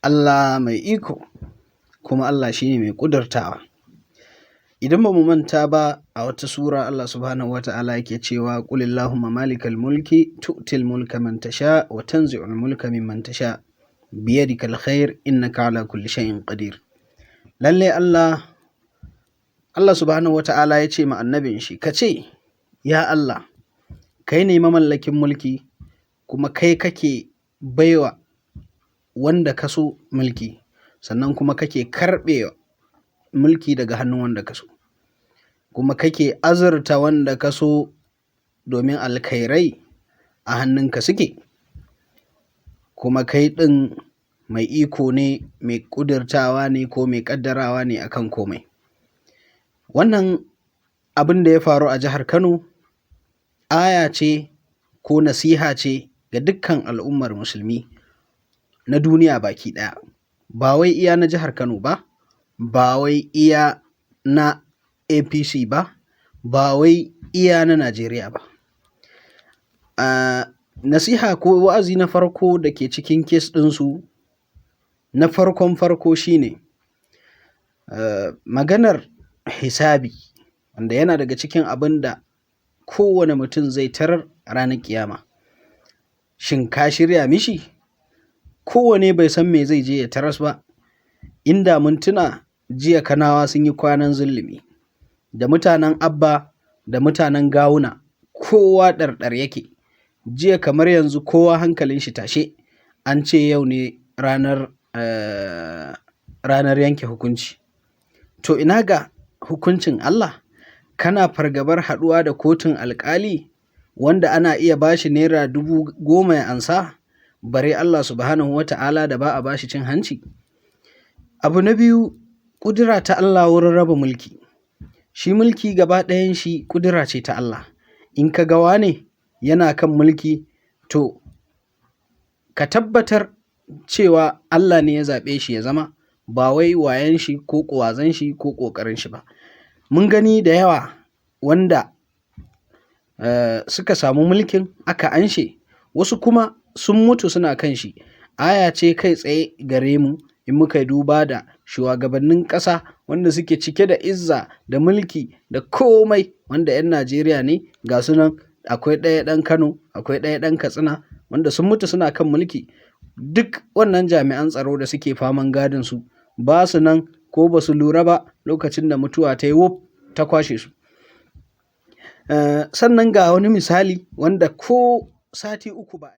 Allah mai iko, kuma Allah shi ne mai ƙudurtawa. Idan ba mu manta ba, a wata sura Allah subhanahu wa ta'ala yake cewa qul illahumma malikal mulki tu'til mulka man tasha wa tanzi'ul mulka mimman tasha biyadikal khair innaka ala kulli shay'in qadir. Lalle Allah subhanahu wa ta'ala ya ce ma annabin shi, ka ce ya Allah, kai ne mamallakin mulki kuma kai kake baiwa wanda ka so mulki, sannan kuma kake karɓe mulki daga hannun wanda ka so, kuma kake azurta wanda ka so, domin alkhairai a hannunka suke, kuma kai ɗin mai iko ne, mai ƙudurtawa ne ko mai ƙaddarawa ne akan komai. Wannan abin da ya faru a jihar Kano aya ce ko nasiha ce ga dukkan al'ummar musulmi na duniya baki ɗaya, ba wai iya na jihar Kano ba, ba wai iya na APC ba, ba wai iya na Najeriya ba. Nasiha ko wa'azi na farko da ke cikin kes ɗinsu na farko shine maganar hisabi, wanda yana daga cikin abin da kowane mutum zai tarar a ranar ƙiyama. Shin ka shirya mishi? Kowane bai san me zai je ya taras ba. Inda mun tuna jiya Kanawa sun yi kwanan zulumi, da mutanen Abba da mutanen Gawuna kowa ɗarɗar yake. Jiya kamar yanzu kowa hankalin shi tashe, an ce yau ne ranar yanke hukunci. To ina ga hukuncin Allah? Kana fargabar haɗuwa da kotun alƙali wanda ana iya bashi naira 10,000 ya ansa, bare Allah subhanahu wa ta'ala da ba a bashi cin hanci? Abu na biyu, ƙudura ta Allah wurin raba mulki. Shi mulki gaba ɗayan shi ƙudura ce ta Allah. In ka ga wane yana kan mulki, to ka tabbatar cewa Allah ne ya zaɓe shi ya zama, ba wai wayan shi ko ƙwazon shi ko ƙoƙarin shi ba. Mun gani da yawa wanda suka samu mulkin aka anshe, wasu kuma sun mutu suna kan shi. Aya ce kai tsaye gare mu in muka duba da shugabannin ƙasa wanda suke cike da izza da mulki da komai, wanda 'yan Najeriya ne ga su nan, akwai ɗaya ɗan Kano, akwai ɗaya ɗan Katsina, wanda sun mutu suna kan mulki. Duk wannan jami'an tsaro da suke faman gadin su ba su nan ko ba su lura ba lokacin da mutuwa ta yi wuf ta kwashe su. Sannan ga wani misali wanda ko sati 3 ba